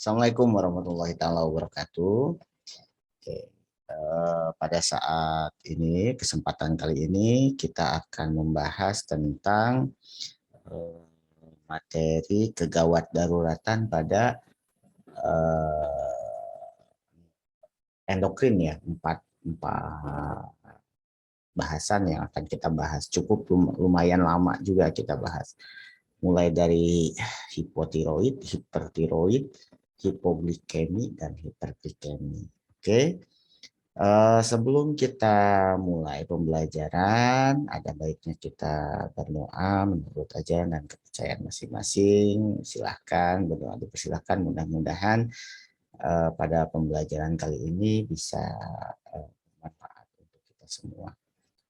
Assalamualaikum warahmatullahi taala wabarakatuh. Oke, pada saat ini, kesempatan kali ini kita akan membahas tentang eh, materi kegawat daruratan pada endokrin ya, empat bahasan yang akan kita bahas. Cukup lumayan lama juga kita bahas. Mulai dari hipotiroid, hipertiroid, hipoglikemi, dan hiperglikemi. Oke. Sebelum kita mulai pembelajaran, ada baiknya kita berdoa menurut ajaran dan kepercayaan masing-masing. Silahkan berdoa, dipersilahkan. Mudah-mudahan pada pembelajaran kali ini bisa bermanfaat untuk kita semua.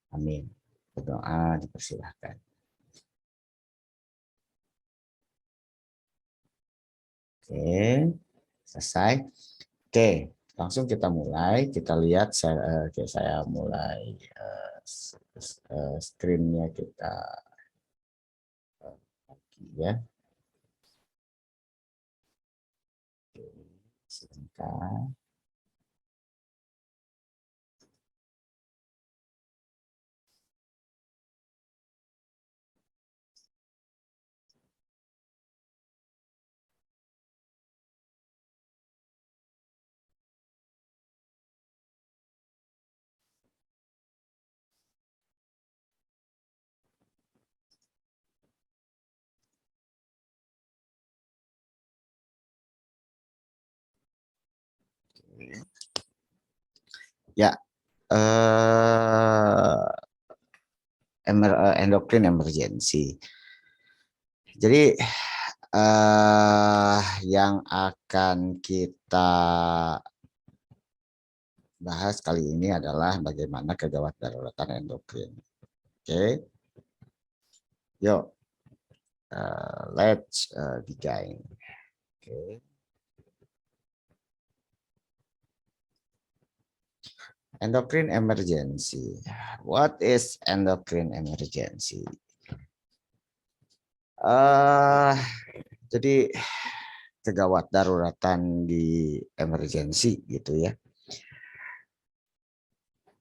Amin. Berdoa, dipersilahkan. Oke, selesai. Oke, langsung kita mulai. Kita lihat, saya mulai screen-nya kita ya. Sebentar. Ya, endokrin emergency. Jadi yang akan kita bahas kali ini adalah bagaimana kegawat daruratan endokrin. Oke, yuk, let's begin. Oke. Endocrine emergency. What is endocrine emergency? Jadi kegawat daruratan di emergency gitu ya.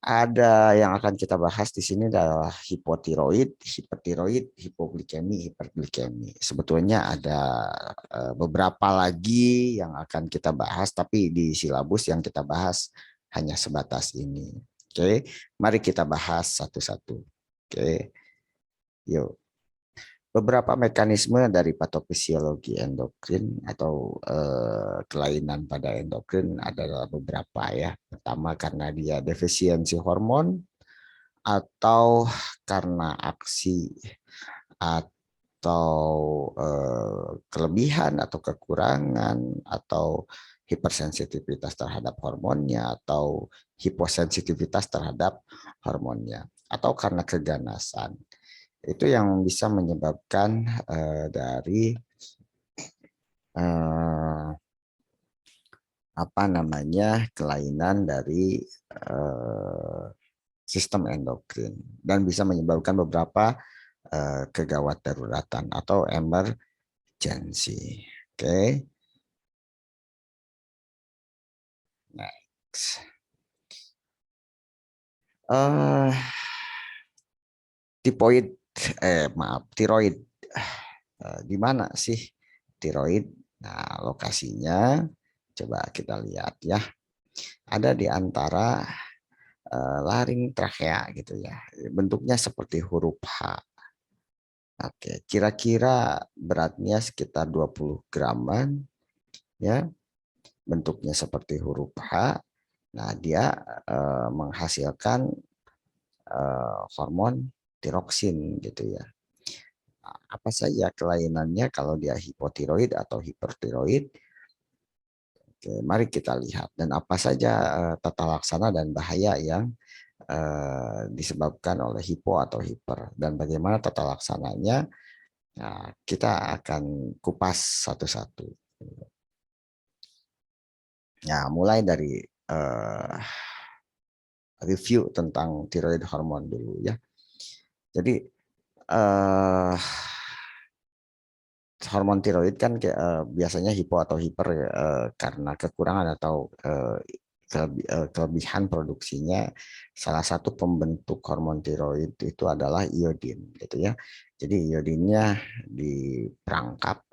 Ada yang akan kita bahas di sini adalah hipotiroid, hipertiroid, hipoglikemi, hiperglikemi. Sebetulnya ada beberapa lagi yang akan kita bahas, tapi di silabus yang kita bahas hanya sebatas ini. Oke, mari kita bahas satu-satu. Oke, yuk. Beberapa mekanisme dari patofisiologi endokrin atau kelainan pada endokrin adalah beberapa ya. Pertama karena dia defisiensi hormon atau karena aksi atau kelebihan atau kekurangan atau hipersensitivitas terhadap hormonnya atau hiposensitivitas terhadap hormonnya atau karena keganasan. Itu yang bisa menyebabkan dari apa namanya kelainan dari sistem endokrin dan bisa menyebabkan beberapa kegawat daruratan atau emergency. Oke. Next. Tiroid, tiroid. Di mana sih tiroid? Nah, lokasinya coba kita lihat ya. Ada di antara laring trakea gitu ya. Bentuknya seperti huruf H. Oke, kira-kira beratnya sekitar 20 graman ya. Bentuknya seperti huruf H. Nah, dia menghasilkan hormon tiroksin gitu ya. Nah, apa saja kelainannya kalau dia hipotiroid atau hipertiroid? Oke, mari kita lihat dan apa saja tata laksana dan bahaya yang disebabkan oleh hipo atau hiper dan bagaimana tata laksananya. Nah, kita akan kupas satu-satu. Ya, mulai dari review tentang tiroid hormon dulu ya. Jadi hormon tiroid kan biasanya hipo atau hiper karena kekurangan atau kelebihan produksinya. Salah satu pembentuk hormon tiroid itu adalah iodin, gitu ya. Jadi iodinnya ditangkap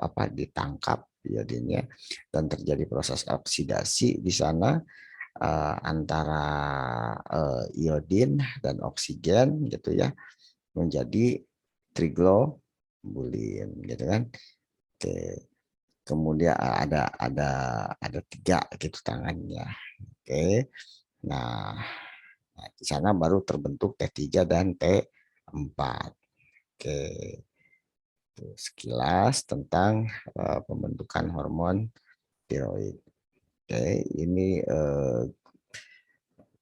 iodinnya, dan terjadi proses oksidasi di sana antara iodin dan oksigen, gitu ya, menjadi triglobulin, gitu kan. Oke. Kemudian ada tiga gitu tangannya. Oke. Nah, di sana baru terbentuk T3 dan T4. Oke. Itu sekilas tentang pembentukan hormon tiroid. Oke, ini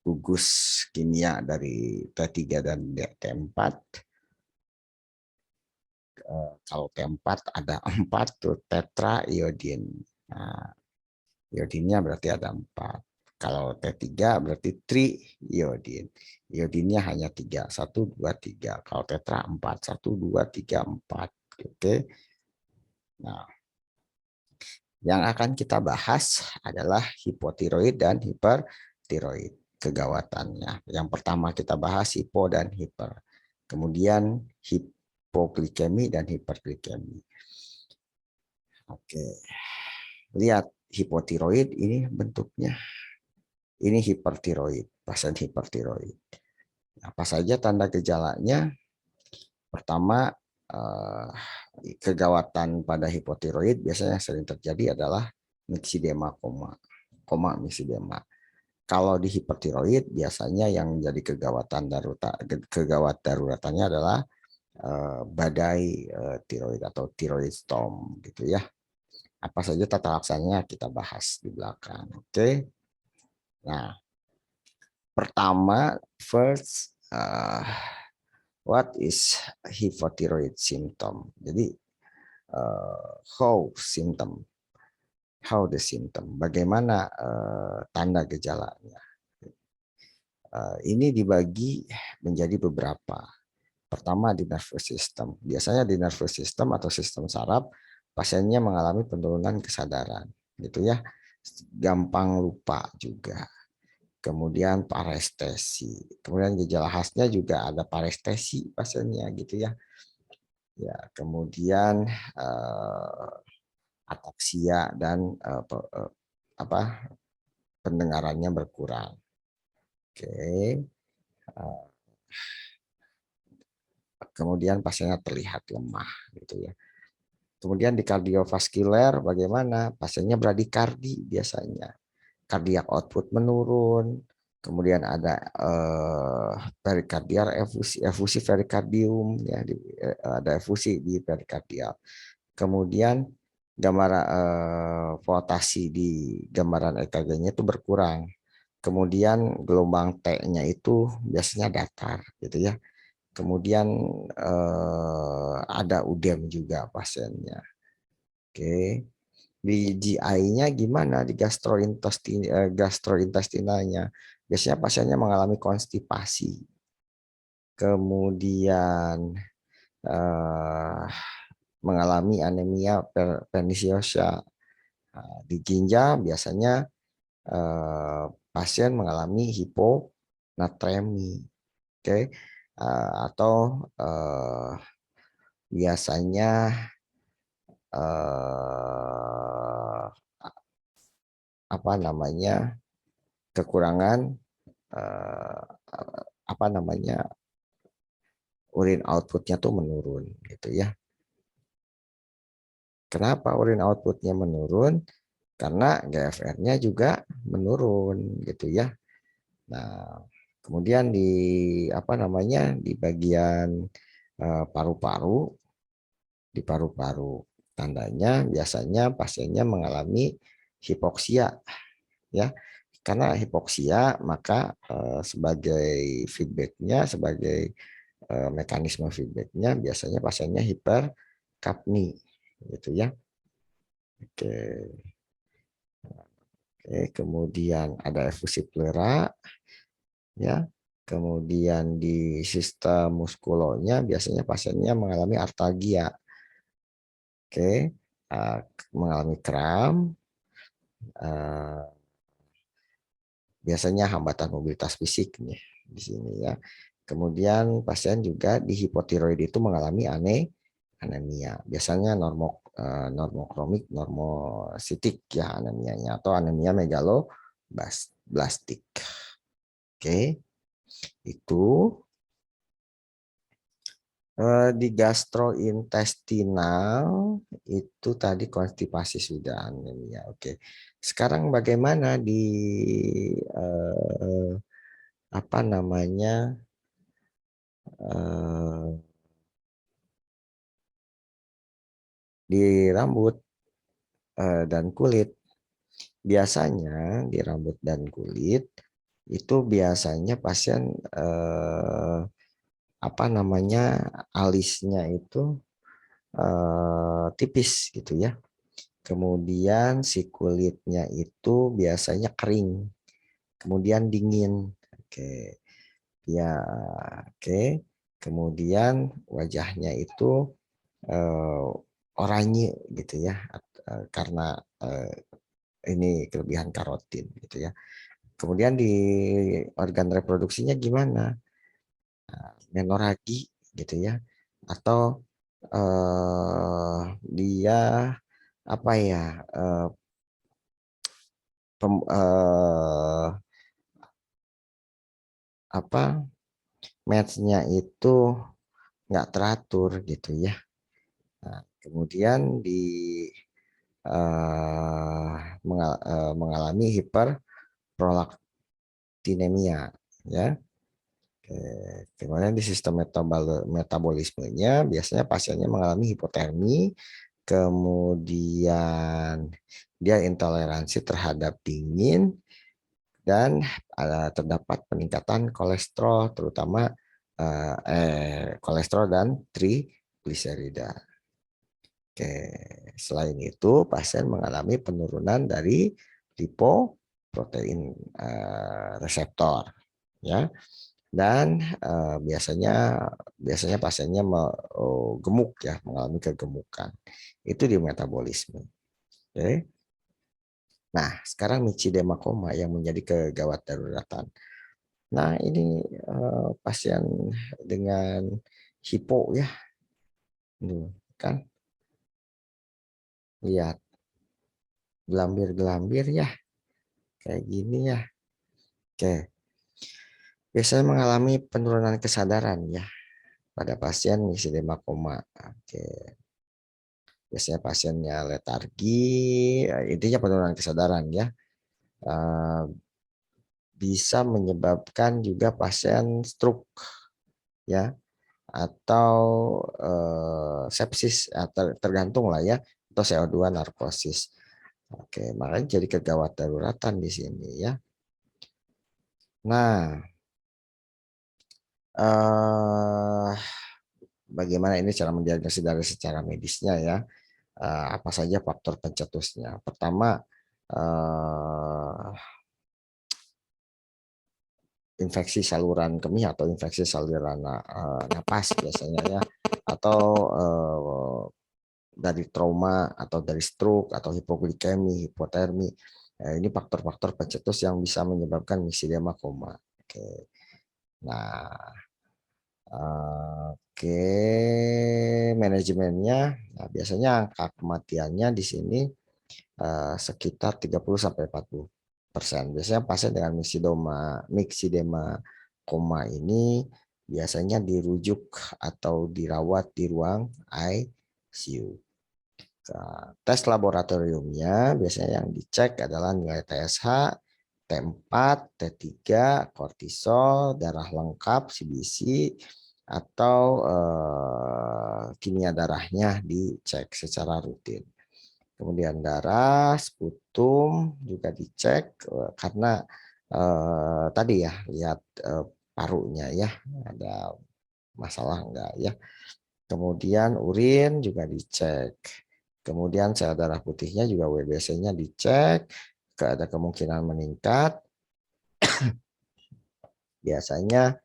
gugus kimia dari T3 dan T4. Kalau T4 ada 4 tuh tetra iodin. Nah, iodinnya berarti ada 4. Kalau T3 berarti tri iodin. Iodinnya hanya 3, 1, 2, 3. Kalau tetra 4, 1, 2, 3, 4. Oke. Nah, yang akan kita bahas adalah hipotiroid dan hipertiroid, kegawatannya. Yang pertama kita bahas hipo dan hiper. Kemudian hipoglikemi dan hiperglikemi. Oke. Lihat hipotiroid ini bentuknya. Ini hipertiroid, pasien hipertiroid. Apa saja tanda gejalanya? Pertama, kegawatan pada hipotiroid biasanya yang sering terjadi adalah myxedema koma myxedema. Kalau di hipertiroid biasanya yang jadi kegawat daruratannya adalah badai tiroid atau tiroid storm, gitu ya. Apa saja tata laksananya kita bahas di belakang. Oke. Nah, pertama, first, what is hypothyroid symptom? Jadi, how the symptom, bagaimana tanda gejalanya? Ini dibagi menjadi beberapa. Pertama di nervous system. Biasanya di nervous system atau sistem saraf, pasiennya mengalami penurunan kesadaran, gitu ya. Gampang lupa juga. Kemudian parestesi. Kemudian gejala khasnya juga ada parestesi pasiennya, gitu ya. Ya, kemudian ataksia dan pendengarannya berkurang. Oke. Kemudian pasiennya terlihat lemah, gitu ya. Kemudian di kardiovaskuler bagaimana? Pasiennya bradikardi biasanya. Kardiak output menurun. Kemudian ada perikardial efusi perikardium, ya, ada efusi di perikardial. Kemudian gambaran voltasi di gambaran EKG-nya itu berkurang. Kemudian gelombang T-nya itu biasanya datar, gitu ya. Kemudian ada udem juga pasiennya. Oke. Di GI-nya gimana? Di gastrointestinalnya. Biasanya pasiennya mengalami konstipasi. Kemudian mengalami anemia perniciosa. Di ginjal biasanya pasien mengalami hiponatremi. Oke. Atau biasanya apa namanya kekurangan eh, apa namanya urin outputnya tuh menurun, gitu ya. Kenapa urin outputnya menurun? Karena GFR-nya juga menurun, gitu ya. Nah, kemudian di apa namanya di bagian paru-paru, di paru-paru tandanya biasanya pasiennya mengalami hipoksia, ya. Karena hipoksia maka sebagai feedbacknya, sebagai mekanisme feedbacknya biasanya pasiennya hiperkapni, gitu ya. Oke. Oke, kemudian ada efusi pleura, ya. Kemudian di sistem muskulonya biasanya pasiennya mengalami artalgia. Oke. uh, mengalami kram, uh, biasanya hambatan mobilitas fisik nih di sini ya. Kemudian pasien juga di hipotiroid itu mengalami anemia. Biasanya normokromik, normositik ya anemianya atau anemia megaloblastik. Oke, itu di gastrointestinal itu tadi konstipasi sudah anemia. Oke. Sekarang bagaimana di eh, apa namanya eh, di rambut dan kulit. Biasanya di rambut dan kulit itu biasanya pasien apa namanya alisnya itu tipis gitu ya. Kemudian si kulitnya itu biasanya kering, kemudian dingin. Oke, ya, oke. Kemudian wajahnya itu eh, oranye gitu ya, karena eh, ini kelebihan karotin gitu ya. Kemudian di organ reproduksinya gimana? Menoragi gitu ya, atau dia apa ya? eh, pem, eh, apa matchnya itu nggak teratur gitu ya. Nah, kemudian di mengalami hiperprolaktinemia ya. Kemudian di sistem metabolismenya biasanya pasiennya mengalami hipotermi, kemudian dia intoleransi terhadap dingin dan terdapat peningkatan kolesterol terutama kolesterol dan trigliserida. Oke, selain itu pasien mengalami penurunan dari lipoprotein reseptor ya, dan biasanya biasanya pasiennya gemuk ya, mengalami kegemukan. Itu di metabolisme. Oke. Nah, sekarang myxedema koma yang menjadi kegawat daruratan. Nah, ini pasien dengan hipo ya. Nih, kan lihat gelambir-gelambir ya, kayak gini ya. Oke. Biasanya mengalami penurunan kesadaran ya pada pasien myxedema koma. Oke. Biasanya pasiennya letargi, intinya penurunan kesadaran ya. Eh, Bisa menyebabkan juga pasien stroke ya, atau sepsis, tergantung lah ya, atau CO2 narkosis. Oke, makanya jadi kegawat daruratan di sini ya. Nah, eh, bagaimana ini cara mendiagnosis dari secara medisnya ya? Apa saja faktor pencetusnya? Pertama, eh, infeksi saluran kemih atau infeksi saluran napas biasanya ya, atau dari trauma atau dari stroke atau hipoglikemi, hipotermi. Ini faktor-faktor pencetus yang bisa menyebabkan myxedema koma. Oke. Nah, oke, manajemennya. Nah, biasanya angka kematiannya di sini sekitar 30 sampai 40%. Biasanya pasien dengan myxedema koma ini biasanya dirujuk atau dirawat di ruang ICU. Tes laboratoriumnya biasanya yang dicek adalah nilai TSH, T4, T3, kortisol, darah lengkap, CBC, atau kimia darahnya dicek secara rutin. Kemudian darah, sputum juga dicek karena tadi ya lihat parunya ya ada masalah enggak ya. Kemudian urin juga dicek. Kemudian sel darah putihnya juga WBC-nya dicek. Ada kemungkinan meningkat. Biasanya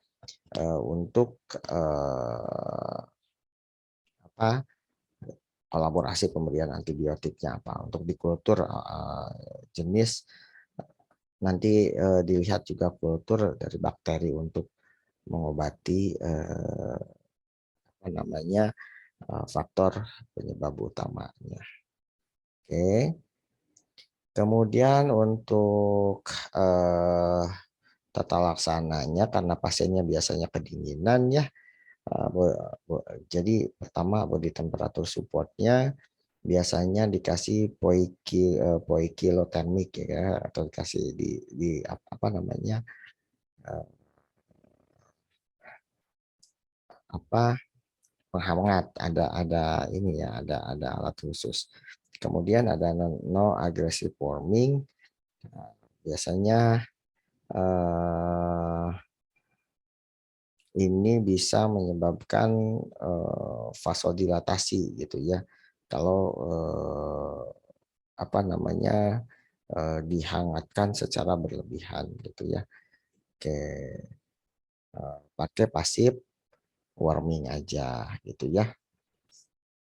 untuk apa kolaborasi pemberian antibiotiknya apa. Untuk di kultur jenis nanti dilihat juga kultur dari bakteri untuk mengobati apa namanya faktor penyebab utamanya. Oke. Kemudian untuk tata laksananya karena pasiennya biasanya kedinginan ya. Jadi pertama body temperature supportnya biasanya dikasih poikilotermik ya atau dikasih di apa namanya apa penghangat ada ini ya ada alat khusus. Kemudian ada no aggressive warming. Nah, biasanya ini bisa menyebabkan vasodilatasi gitu ya. Kalau apa namanya dihangatkan secara berlebihan gitu ya. Oke, pakai pasif warming aja gitu ya.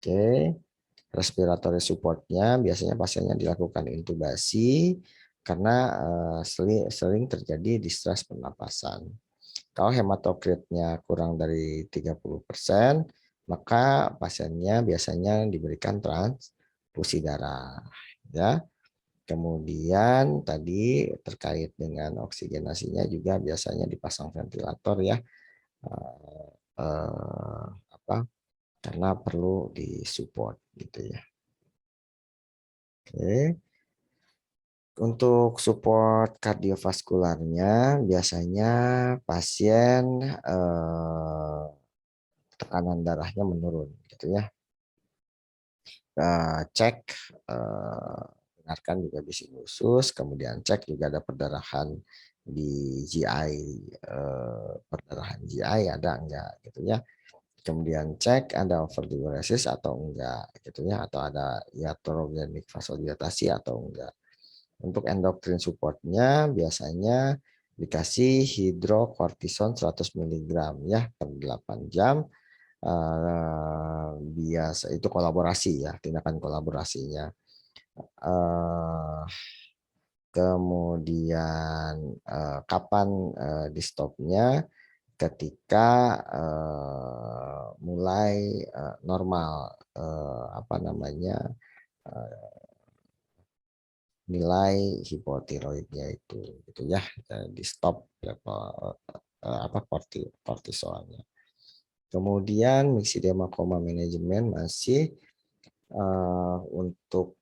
Oke, respiratory supportnya biasanya pasiennya dilakukan intubasi karena sering terjadi distress pernapasan. Kalau hematokritnya kurang dari 30%, maka pasiennya biasanya diberikan transfusi darah. Ya. Kemudian tadi terkait dengan oksigenasinya juga biasanya dipasang ventilator ya. Eh, apa? Karena perlu disupport gitu ya. Oke. Untuk support kardiovaskularnya biasanya pasien tekanan darahnya menurun gitu ya. Cek dengarkan juga bising usus, kemudian cek juga ada perdarahan di GI, perdarahan GI ada enggak gitu ya. Kemudian cek ada overdiuresis atau enggak gitu ya, atau ada iatrogenic vasodilatasi atau enggak. Untuk endokrin supportnya biasanya dikasih hidrokortison 100 mg ya per 8 jam. Biasa itu kolaborasi ya, tindakan kolaborasinya. Kemudian kapan di stopnya ketika mulai normal apa namanya nilai hipotiroidnya itu gitu ya, di stop level apa kortisolnya. Kemudian mixedema koma manajemen masih untuk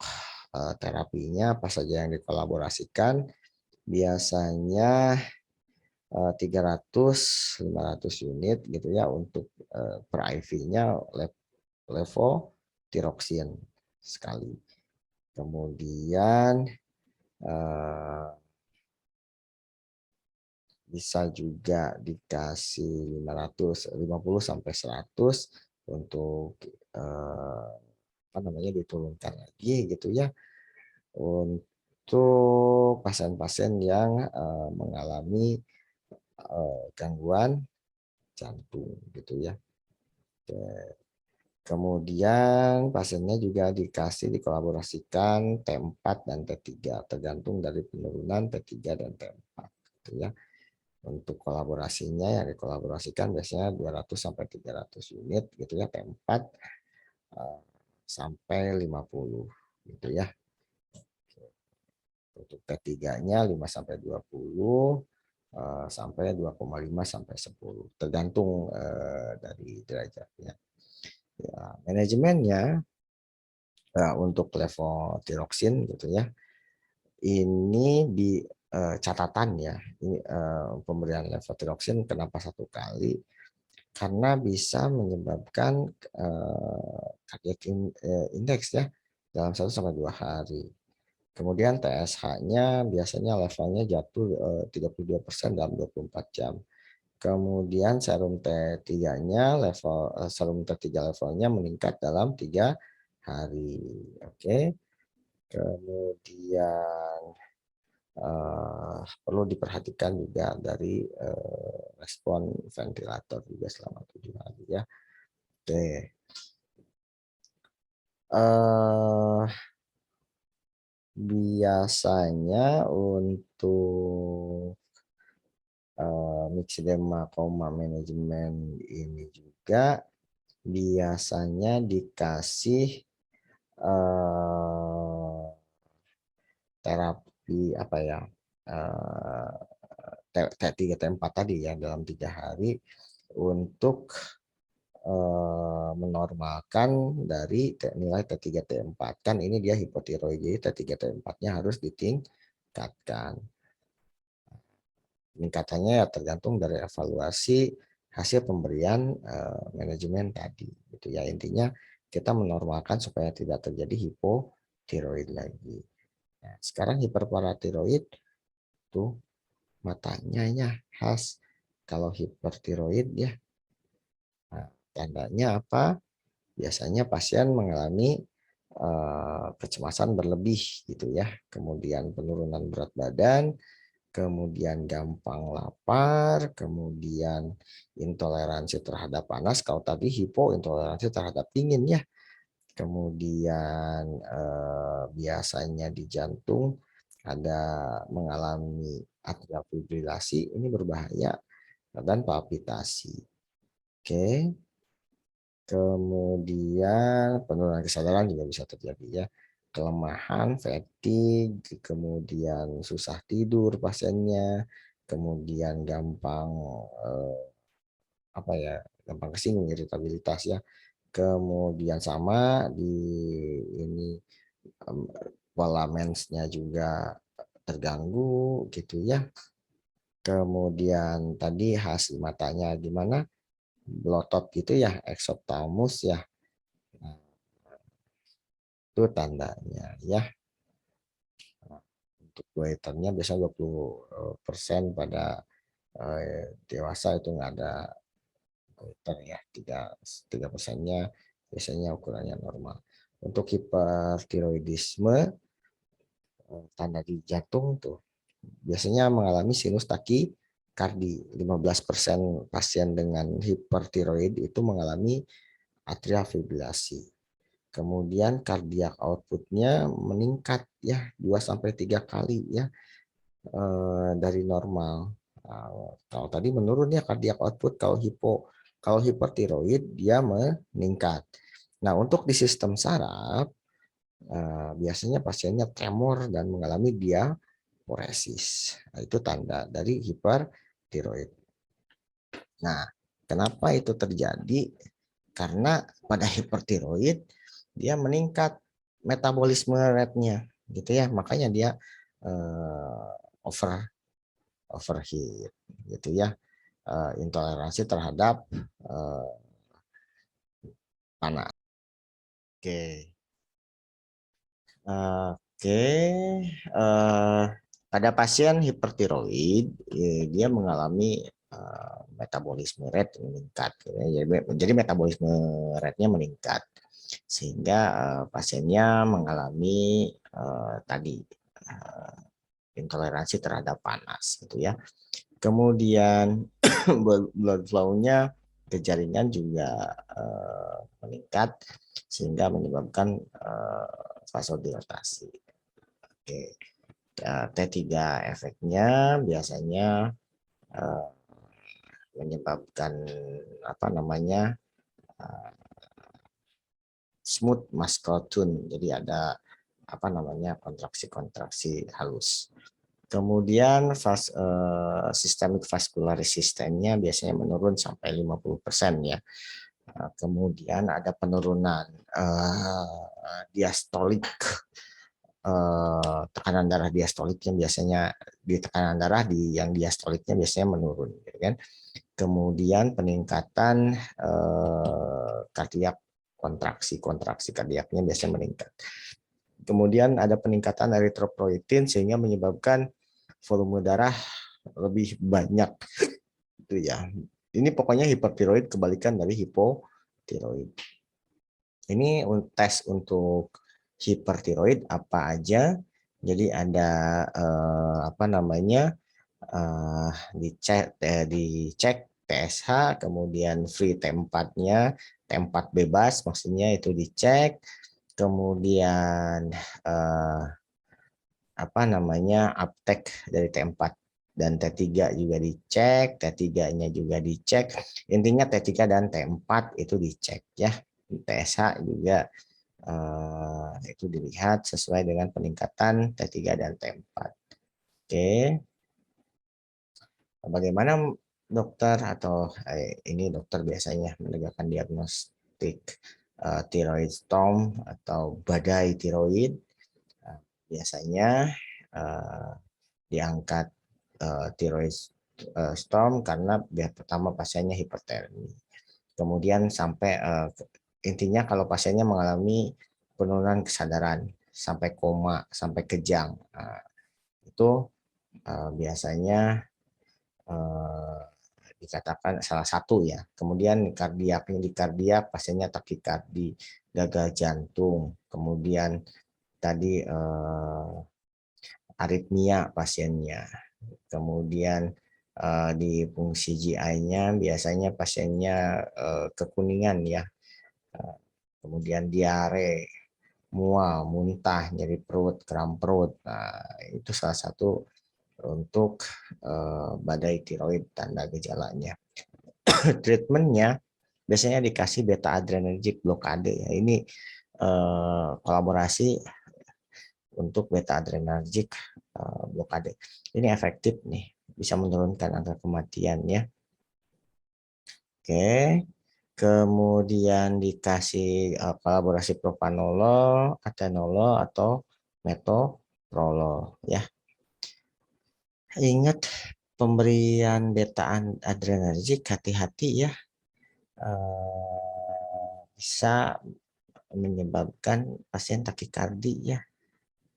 terapinya apa saja yang dikolaborasikan biasanya 300-500 unit gitu ya untuk per IV-nya levotiroksin sekali. Kemudian bisa juga dikasih 50 sampai 100 untuk apa namanya diturunkan lagi gitu ya untuk pasien-pasien yang mengalami gangguan jantung gitu ya. Kemudian pasiennya juga dikasih dikolaborasikan T4 dan T3 tergantung dari penurunan T3 dan T4 gitu ya. Untuk kolaborasinya yang dikolaborasikan biasanya 200 sampai 300 unit gitu ya, T4 sampai 50 gitu ya. Untuk T3-nya 5 sampai 20 sampai 2,5 sampai 10 tergantung dari derajatnya. Ya, manajemennya untuk levotiroksin gitu ya. Ini di catatan ya. Ini pemberian levotiroksin kenapa 1 kali? Karena bisa menyebabkan cardiac index ya dalam 1 sampai 2 hari. Kemudian TSH-nya biasanya levelnya jatuh 32% dalam 24 jam. Kemudian serum T3-nya serum T3 levelnya meningkat dalam 3 hari. Oke. Kemudian perlu diperhatikan juga dari respon ventilator juga selama 7 hari ya. Oke. eh biasanya untuk Mixedema koma manajemen ini juga biasanya dikasih eh, terapi apa ya, eh, T3 T4 tadi ya dalam 3 hari untuk menormalkan dari nilai T3 T4. Kan ini dia hipotiroid, jadi T3 T4-nya harus ditingkatkan. Peningkatannya ya tergantung dari evaluasi hasil pemberian manajemen tadi. Gitu ya, intinya kita menormalkan supaya tidak terjadi hipotiroid lagi. Nah, sekarang hiperparatiroid tuh matanya ya khas. Kalau hipertiroid ya, nah, tandanya apa? Biasanya pasien mengalami kecemasan berlebih gitu ya, kemudian penurunan berat badan, kemudian gampang lapar, kemudian intoleransi terhadap panas. Kalau tadi hipo intoleransi terhadap dingin ya. Kemudian biasanya di jantung ada mengalami atrial fibrilasi, ini berbahaya, dan palpitasi. Oke. Kemudian penurunan kesadaran juga bisa terjadi ya. Kelemahan, fatigue, kemudian susah tidur pasiennya, kemudian gampang apa ya, gampang kesinggung, iritabilitas ya. Kemudian sama di ini pola mensnya juga terganggu gitu ya. Kemudian tadi hasil matanya gimana? Blotot gitu ya, eksoptalmus ya. Nah, itu tandanya ya. Nah, untuk goiternya biasanya 20% pada dewasa itu nggak ada goiter ya. 3%-nya biasanya ukurannya normal. Untuk hipertiroidisme, tanda di jantung tuh biasanya mengalami sinus takikardi. 15% pasien dengan hipertiroid itu mengalami atrial fibrilasi. Kemudian kardiak outputnya meningkat ya 2 sampai 3 kali ya dari normal. Kalau tadi menurun ya kardiak output, kalau hipertiroid dia meningkat. Nah, untuk di sistem saraf biasanya pasiennya tremor dan mengalami diaporesis. Nah, itu tanda dari hipertiroid. Nah, kenapa itu terjadi? Karena pada hipertiroid dia meningkat metabolisme rate-nya gitu ya, makanya dia overheat gitu ya, intoleransi terhadap panas. Oke. Oke, pada pasien hipertiroid, dia mengalami metabolisme rate meningkat. Jadi metabolisme rate-nya meningkat, sehingga pasiennya mengalami tadi intoleransi terhadap panas, gitu ya. Kemudian blood flow-nya ke jaringan juga meningkat, sehingga menyebabkan vasodilatasi. Oke. T3 efeknya biasanya menyebabkan apa namanya smooth muscle tone, jadi ada apa namanya kontraksi-kontraksi halus. Kemudian systemic vascular resistance-nya biasanya menurun sampai 50% ya. Kemudian ada penurunan diastolik, tekanan darah diastoliknya biasanya di tekanan darah di yang diastoliknya biasanya menurun, gitu kan. Kemudian peningkatan kardiak, kontraksi kardiaknya biasanya meningkat. Kemudian ada peningkatan eritropoietin sehingga menyebabkan volume darah lebih banyak itu ya. Ini pokoknya hipertiroid kebalikan dari hipotiroid. Ini tes untuk hipertiroid apa aja. Jadi ada apa namanya dicek TSH, kemudian free T4-nya, T4 bebas maksudnya itu dicek, kemudian apa namanya uptake dari T4 dan T3 juga dicek, T3-nya juga dicek. Intinya T3 dan T4 itu dicek ya. TSH juga itu dilihat sesuai dengan peningkatan T3 dan T4. Oke. Bagaimana dokter atau ini dokter biasanya menegakkan diagnostik thyroid storm atau badai tiroid? Biasanya diangkat thyroid storm karena biar pertama pasiennya hipertermi. Kemudian sampai intinya kalau pasiennya mengalami penurunan kesadaran sampai koma, sampai kejang. Itu biasanya dikatakan salah satu ya. Kemudian kardiaknya di kardiak pasiennya takikardi, gagal jantung. Kemudian tadi aritmia pasiennya. Kemudian di fungsi GI-nya biasanya pasiennya kekuningan ya. Kemudian diare, mual, muntah, nyeri perut, kram perut. Nah, itu salah satu untuk badai tiroid tanda gejalanya. Treatmentnya biasanya dikasih beta adrenergic blokade ya. Ini kolaborasi untuk beta adrenergic blokade. Ini efektif nih, bisa menurunkan angka kematian ya. Oke. Kemudian dikasih kolaborasi propanolol, atenolol atau metoprolol ya. Ingat pemberian beta adrenergic, hati-hati ya. Bisa menyebabkan pasien takikardi ya,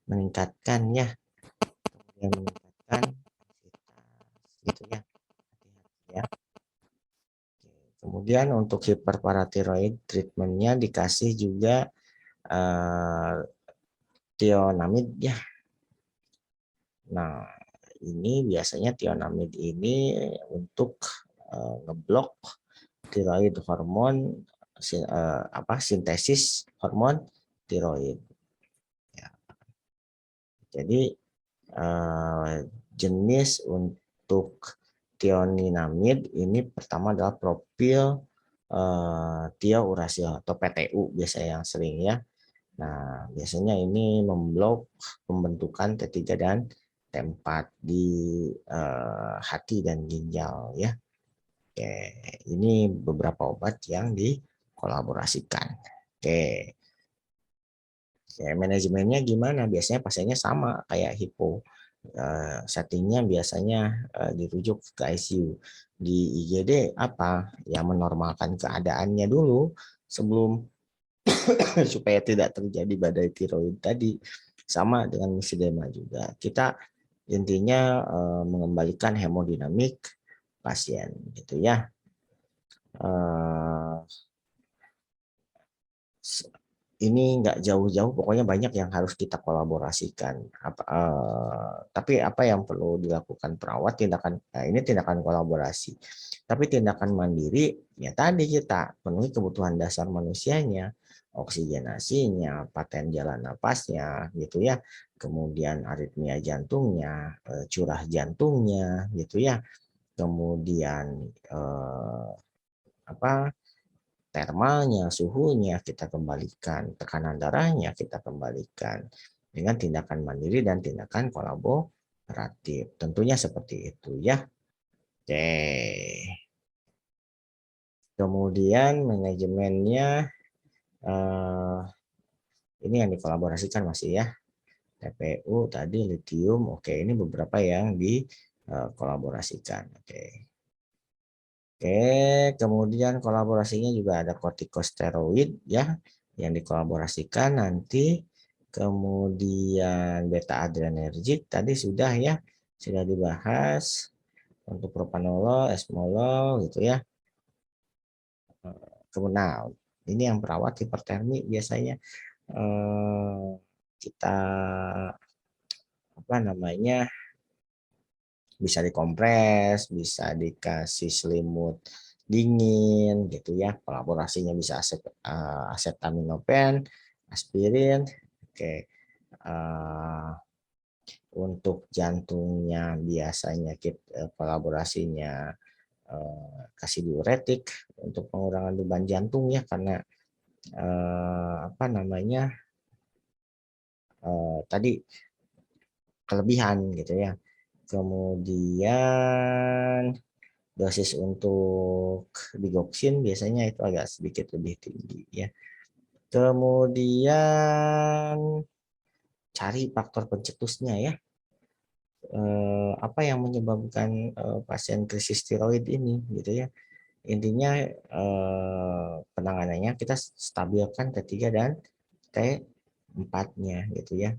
meningkatkan ya, yang meningkatkan gitu ya. Ya. Kemudian untuk hiperparatiroid treatmentnya dikasih juga tionamid ya. Nah, ini biasanya tionamid ini untuk ngeblok tiroid hormon sintesis hormon tiroid. Ya. Jadi jenis untuk tioninamid ini pertama adalah propil tiouracil atau PTU biasanya yang sering ya. Nah, biasanya ini memblok pembentukan T3 dan T4 di hati dan ginjal ya. Oke, ini beberapa obat yang dikolaborasikan. Oke. Oke, manajemennya gimana? Biasanya pasiennya sama kayak hipo. Settingnya biasanya dirujuk ke ICU. Di IGD apa? Ya menormalkan keadaannya dulu sebelum supaya tidak terjadi badai tiroid tadi. Sama dengan misidema juga. Kita intinya mengembalikan hemodinamik pasien gitu ya. Ini nggak jauh-jauh, pokoknya banyak yang harus kita kolaborasikan. Tapi apa yang perlu dilakukan perawat ini tindakan kolaborasi. Tapi tindakan mandiri ya tadi kita penuhi kebutuhan dasar manusianya, oksigenasinya, paten jalan napasnya, gitu ya. Kemudian aritmia jantungnya, curah jantungnya, gitu ya. Kemudian termalnya, suhunya kita kembalikan, tekanan darahnya kita kembalikan dengan tindakan mandiri dan tindakan kolaboratif. Tentunya seperti itu ya. Oke. Kemudian manajemennya ini yang dikolaborasikan masih ya. TPU tadi litium, oke ini beberapa yang dikolaborasikan. Oke. Oke, kemudian kolaborasinya juga ada kortikosteroid ya yang dikolaborasikan nanti. Kemudian beta adrenergic tadi sudah ya, sudah dibahas untuk propanolol, esmolol gitu ya. Kemudian ini yang perawat hipertermi biasanya kita apa namanya bisa dikompres, bisa dikasih selimut dingin gitu ya. Kolaborasinya bisa acetaminophen aspirin. Oke. Untuk jantungnya biasanya kita kolaborasinya kasih diuretik untuk pengurangan beban jantung ya, karena apa namanya tadi kelebihan gitu ya. Kemudian dosis untuk digoxin biasanya itu agak sedikit lebih tinggi ya. Kemudian cari faktor pencetusnya ya. Apa yang menyebabkan pasien krisis tiroid ini gitu ya. Intinya penanganannya kita stabilkan T3 dan T4-nya gitu ya.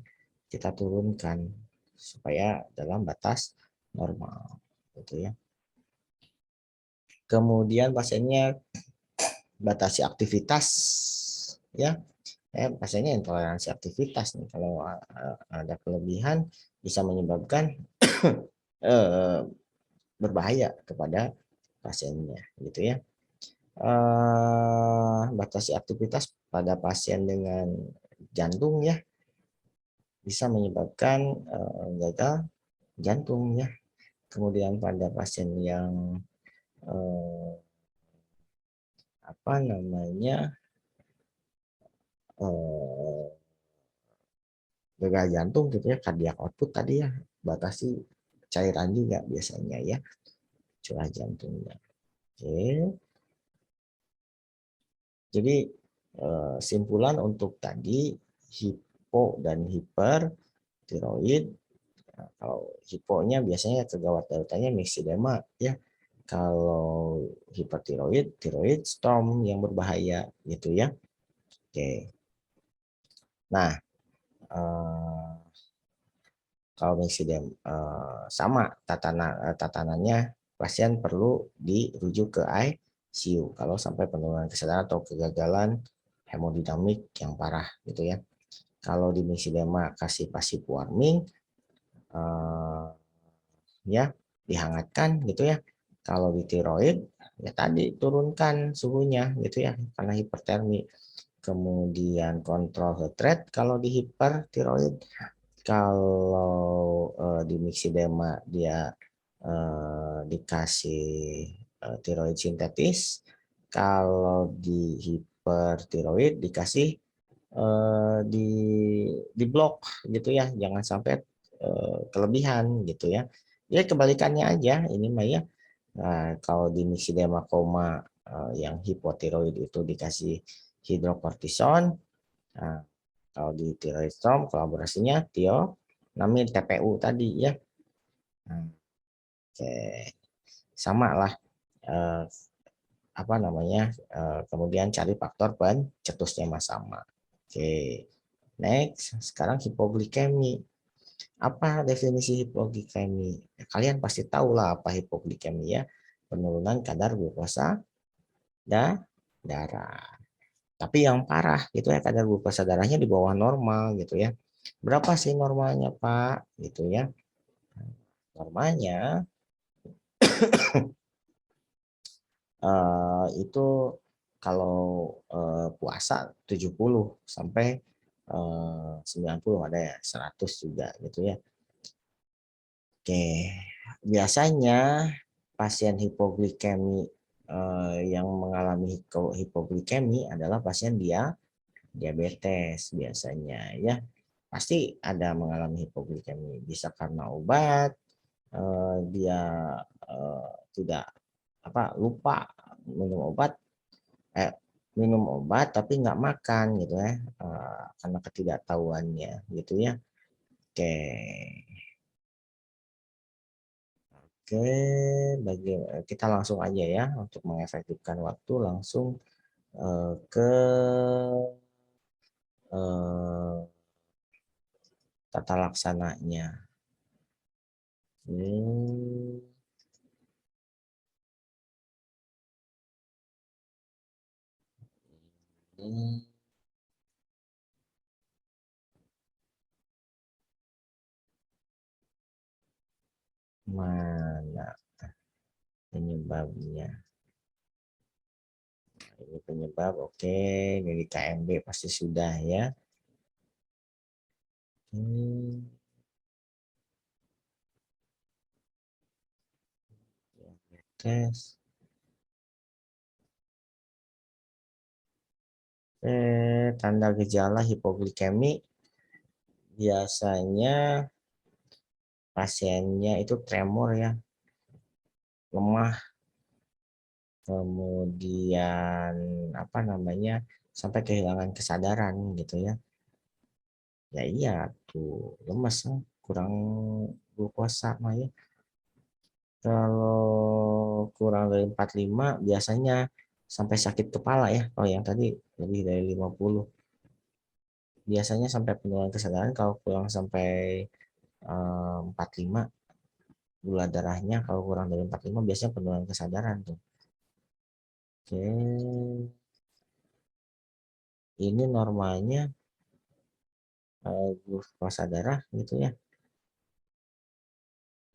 Kita turunkan supaya dalam batas normal gitu ya. Kemudian pasiennya batasi aktivitas ya. Pasiennya intoleransi aktivitas nih, kalau ada kelebihan bisa menyebabkan berbahaya kepada pasiennya gitu ya. Batasi aktivitas pada pasien dengan jantung ya, bisa menyebabkan gagal jantung ya. Kemudian pada pasien yang apa namanya gagal jantung gitu ya, cardiac output tadi ya, batasi cairan juga biasanya ya, curah jantungnya. Oke. Jadi simpulan untuk tadi hipo dan hipertiroid. Nah, kalau hiponya biasanya kegawat daruratnya myxedema ya. Kalau hipertiroid, tiroid storm yang berbahaya gitu ya. Oke. Nah, kalau myxedema sama tatanannya, pasien perlu dirujuk ke ICU kalau sampai penurunan kesadaran atau kegagalan hemodinamik yang parah gitu ya. Kalau di myxedema kasih passive warming ya, dihangatkan gitu ya. Kalau di tiroid ya tadi turunkan suhunya gitu ya karena hipertermi. Kemudian kontrol heart rate kalau di hipertiroid. Kalau di myxedema dia dikasih tiroid sintetis. Kalau di hipertiroid dikasih di blok gitu ya, jangan sampai kelebihan gitu ya. Ya kebalikannya aja ini mah ya. Nah, kalau di myxedema koma yang hipotiroid itu dikasih hidrokortison. Nah, kalau di tiroid storm kolaborasinya thionamine TPU tadi ya. Nah, oke. Sama lah apa namanya kemudian cari faktor pencetusnya sama. Oke. Next, sekarang hipoglikemi. Apa definisi hipoglikemi? Ya, kalian pasti tahu lah apa hipoglikemi ya. Penurunan kadar glukosa darah. Tapi yang parah itu ya kadar glukosa darahnya di bawah normal gitu ya. Berapa sih normalnya, Pak? Gitu ya. Normalnya itu kalau puasa 70 sampai 90, ada ya 100 juga gitu ya. Oke, biasanya pasien hipoglikemi yang mengalami hipoglikemi adalah pasien diabetes biasanya ya. Pasti ada mengalami hipoglikemi, bisa karena obat, dia tidak lupa minum obat, eh, minum obat tapi nggak makan gitu ya, karena ketidaktahuannya gitu ya. Oke. Oke, kita langsung aja ya untuk mengefektifkan waktu, langsung ke eh, tata laksananya. Ini mana penyebabnya? Ini penyebab, oke, dari KMB pasti sudah ya. Hmm, tes. Tanda gejala hipoglikemi biasanya pasiennya itu tremor ya, lemah, kemudian apa namanya sampai kehilangan kesadaran gitu ya. Ya iya tuh lemas, kurang glukosa mah ya. Kalau kurang dari 45 biasanya sampai sakit kepala ya. Kalau yang tadi lebih dari 50 biasanya sampai penurunan kesadaran. Kalau kurang sampai 45 gula darahnya, kalau kurang dari 45 biasanya penurunan kesadaran tuh. Oke, ini normalnya glukosa darah gitu ya.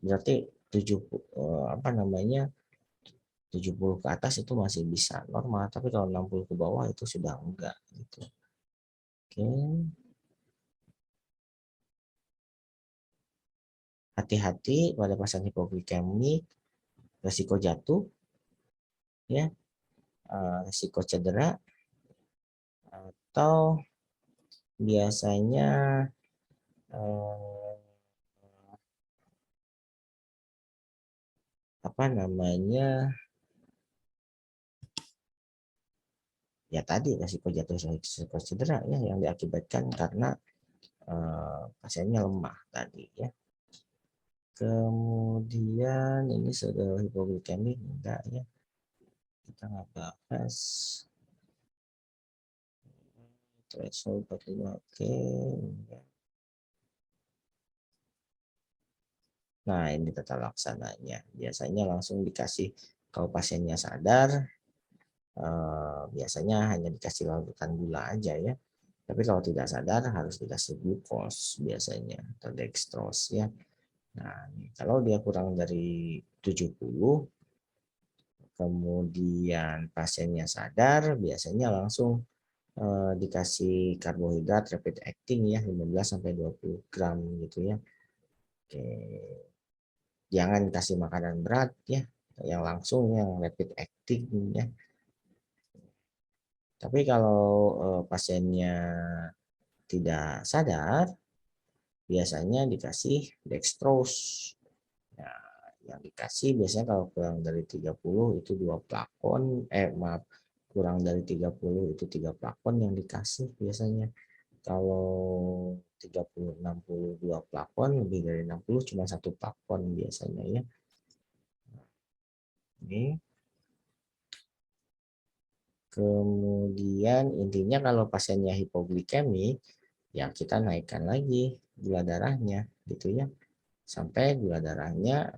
Berarti 70 apa namanya 70 ke atas itu masih bisa normal, tapi kalau 60 ke bawah itu sudah enggak gitu. Oke, hati-hati pada pasien hipoglikemi, resiko jatuh ya, resiko cedera atau biasanya eh, apa namanya ya tadi resiko jatuh, resiko cedera ya yang diakibatkan karena pasiennya lemah tadi ya. Kemudian ini sudah hipoglikemi enggak ya, kita nggak bahas threshold 45. Oke. Nah ini tata laksananya biasanya langsung dikasih kalau pasiennya sadar, biasanya hanya dikasih larutan gula aja ya. Tapi kalau tidak sadar harus dikasih glukos biasanya atau dextrose ya. Nah, kalau dia kurang dari 70 kemudian pasiennya sadar biasanya langsung dikasih karbohidrat rapid acting ya 15 sampai 20 gram gitu ya. Oke. Jangan kasih makanan berat ya, yang langsung yang rapid acting ya. Tapi kalau pasiennya tidak sadar, biasanya dikasih dextrose. Nah, yang dikasih biasanya kalau kurang dari 30 itu 2 plakon, maaf, kurang dari 30 itu 3 plakon yang dikasih biasanya. Kalau 30 60 2 plakon, lebih dari 60 cuma 1 plakon biasanya ya. Ini kemudian intinya kalau pasiennya hipoglikemi ya kita naikkan lagi gula darahnya gitu ya sampai gula darahnya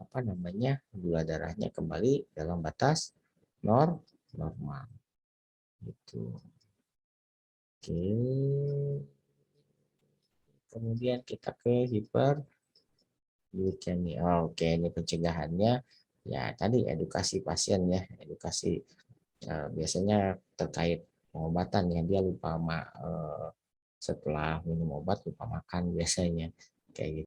apa namanya gula darahnya kembali dalam batas normal gitu. Oke, kemudian kita ke hiperglikemia. Oke, ini pencegahannya ya tadi edukasi pasien ya, edukasi biasanya terkait pengobatan ya dia lupa setelah minum obat lupa makan biasanya kayak gitu.